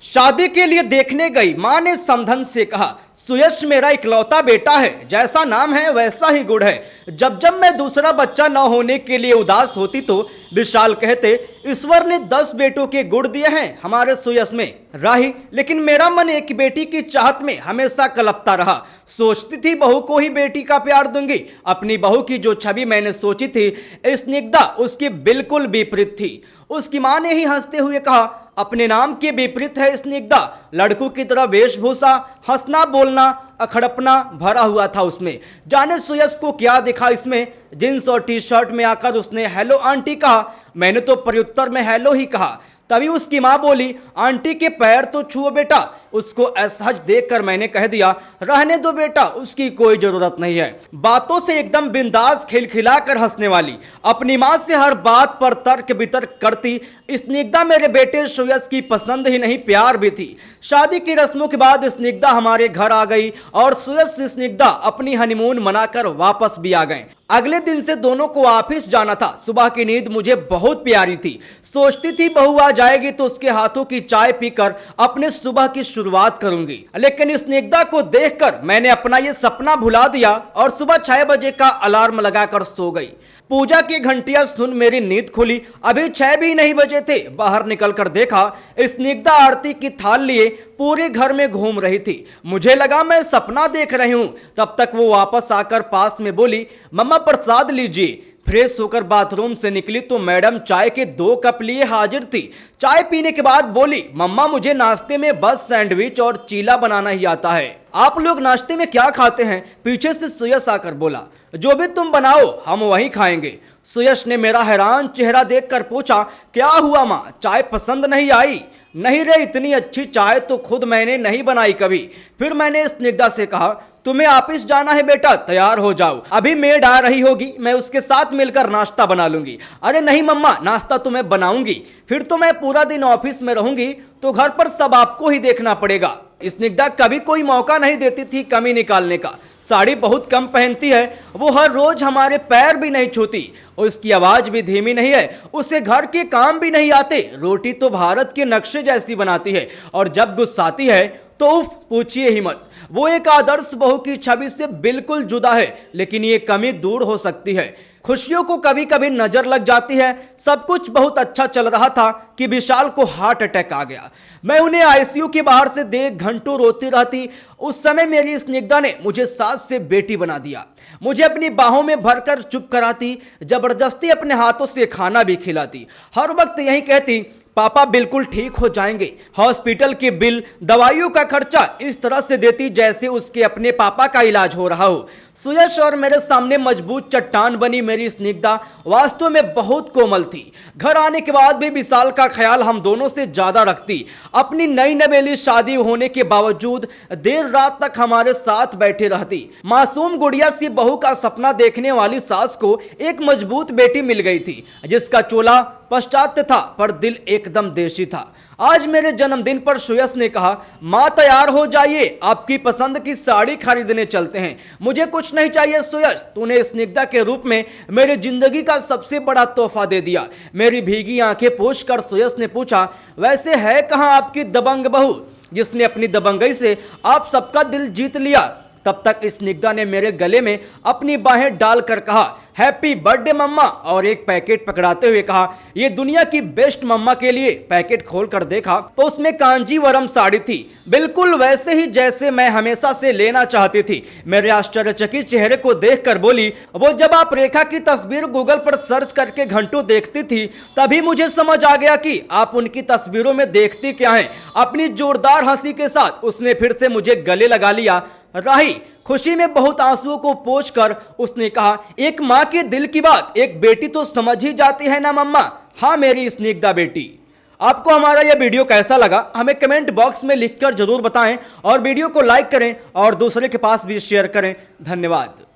शादी के लिए देखने गई मां ने समधन से कहा, सुयश मेरा इकलौता बेटा है, जैसा नाम है वैसा ही गुण है। जब जब मैं दूसरा बच्चा न होने के लिए उदास होती तो विशाल कहते, ईश्वर ने 10 बेटों के गुण दिए हैं हमारे सुयश में। राही, लेकिन मेरा मन एक बेटी की चाहत में हमेशा कलपता रहा। सोचती थी बहू को ही बेटी का प्यार दूंगी। अपनी बहू की जो छवि मैंने सोची थी स्निग्धा उसकी बिल्कुल विपरीत थी। उसकी मां ने ही हंसते हुए कहा, अपने नाम के विपरीत है स्निग्धा। लड़कों की तरह वेशभूषा, हंसना बोलना, अखड़पना भरा हुआ था उसमें। जाने सुयश को क्या दिखा इसमें। जींस और टी शर्ट में आकर उसने हेलो आंटी कहा। मैंने तो प्रत्युत्तर में हेलो ही कहा। तभी उसकी मां बोली, आंटी के पैर तो छुओ बेटा। उसको असहज देखकर मैंने कह दिया, रहने दो बेटा, उसकी कोई जरूरत नहीं है। बातों से एकदम बिंदास खिलखिलाकर हंसने वाली, अपनी मां से हर बात पर तर्क वितर्क करती स्निग्धा मेरे बेटे सुयश की पसंद ही नहीं प्यार भी थी। शादी की रस्मों के बाद स्निग्धा हमारे घर आ गई और सुयश से स्निग्धा अपनी हनीमून मनाकर वापस भी आ गए। अगले दिन से दोनों को ऑफिस जाना था। सुबह की नींद मुझे बहुत प्यारी थी। सोचती थी बहू आ जाएगी तो उसके हाथों की चाय पीकर अपने सुबह की शुरुआत करूंगी। लेकिन स्निग्धा को देखकर मैंने अपना ये सपना भुला दिया और सुबह 6 बजे का अलार्म लगाकर सो गई। पूजा की घंटियां सुन मेरी नींद खुली। अभी 6 भी नहीं बजे थे। बाहर निकलकर देखा स्निग्धा आरती की थाल लिए पूरे घर में घूम रही थी। मुझे लगा मैं सपना देख रही हूं। तब तक वो वापस आकर पास में बोली, मम्मा प्रसाद लीजिए। फ्रेश होकर बाथरूम से निकली तो मैडम चाय के 2 कप लिए हाजिर थी। चाय पीने के बाद बोली, मम्मा मुझे नाश्ते में बस सैंडविच और चीला बनाना ही आता है। आप लोग नाश्ते में क्या खाते हैं? पीछे से सुयश आकर बोला, जो भी तुम बनाओ हम वही खाएंगे। सुयश ने मेरा हैरान चेहरा देखकर पूछा, क्या हुआ माँ, चाय पसंद नहीं आई? नहीं रे, इतनी अच्छी चाय तो खुद मैंने नहीं बनाई कभी। फिर मैंने स्निग्धा से कहा, तुम्हें ऑफिस जाना है बेटा, तैयार हो जाओ, अभी मेड आ रही होगी, मैं उसके साथ मिलकर नाश्ता बना लूंगी। अरे नहीं मम्मा, नाश्ता तो मैं बनाऊंगी, फिर तो मैं पूरा दिन ऑफिस में रहूंगी तो घर पर सब आपको ही देखना पड़ेगा। स्निग्धा कभी कोई मौका नहीं देती थी कमी निकालने का। साड़ी बहुत कम पहनती है, वो हर रोज हमारे पैर भी नहीं छूती। उसकी आवाज भी धीमी नहीं है, उसे घर के काम भी नहीं आते। रोटी तो भारत के नक्शे जैसी बनाती है और जब गुस्साती है तो उफ पूछिए ही मत। वो एक आदर्श बहू की छवि से बिल्कुल जुदा है, लेकिन ये कमी दूर हो सकती है। खुशियों को कभी कभी नजर लग जाती है। सब कुछ बहुत अच्छा चल रहा था कि विशाल को हार्ट अटैक आ गया। मैं उन्हें आईसीयू के बाहर से देख घंटों रोती रहती। उस समय मेरी स्निग्धा ने मुझे सास से बेटी बना दिया। मुझे अपनी बाहों में भरकर चुप कराती, जबरदस्ती अपने हाथों से खाना भी खिलाती। हर वक्त यही कहती, पापा बिल्कुल ठीक हो जाएंगे। हॉस्पिटल के बिल, दवाइयों का खर्चा इस तरह से देती जैसे उसके अपने पापा का इलाज हो रहा हो। सुयश और मेरे सामने मजबूत चट्टान बनी मेरी स्निग्धा वास्तव में बहुत कोमल थी। घर आने के बाद भी विशाल का ख्याल हम दोनों से ज्यादा रखती। अपनी नई नवेली शादी होने के बावजूद देर रात तक हमारे साथ बैठी रहती। मासूम गुड़िया सी बहू का सपना देखने वाली सास को एक मजबूत बेटी मिल गई थी, जिसका चोला पाश्चात्य था पर दिल एकदम देशी था। आज मेरे जन्मदिन पर सुयश ने कहा, माँ तैयार हो जाइए, आपकी पसंद की साड़ी खरीदने चलते हैं। मुझे कुछ नहीं चाहिए सुयश, तूने स्निग्धा के रूप में मेरी जिंदगी का सबसे बड़ा तोहफा दे दिया। मेरी भीगी आंखें पोंछकर सुयश ने पूछा, वैसे है कहाँ आपकी दबंग बहू जिसने अपनी दबंगई से आप सबका दिल जीत लिया? तब तक स्निग्धा ने मेरे गले में अपनी बाहें डालकर कहा, हैप्पी बर्थडे मम्मा, और एक पैकेट पकड़ाते हुए कहा, ये दुनिया की बेस्ट मम्मा के लिए। पैकेट खोलकर देखा तो उसमें कांजीवरम साड़ी थी, बिल्कुल वैसे ही जैसे मैं हमेशा से लेना चाहती थी। मेरे आश्चर्यचकित चेहरे को देखकर बोली, वो जब आप रेखा की तस्वीर गूगल पर सर्च करके घंटों देखती थी तभी मुझे समझ आ गया कि आप उनकी तस्वीरों में देखती क्या हैं। अपनी जोरदार हंसी के साथ उसने फिर से मुझे गले लगा लिया। राही, खुशी में बहुत आंसुओं को पोंछकर उसने कहा, एक माँ के दिल की बात एक बेटी तो समझ ही जाती है ना मम्मा। हाँ मेरी स्निग्धा बेटी। आपको हमारा यह वीडियो कैसा लगा हमें कमेंट बॉक्स में लिखकर जरूर बताएं और वीडियो को लाइक करें और दूसरे के पास भी शेयर करें। धन्यवाद।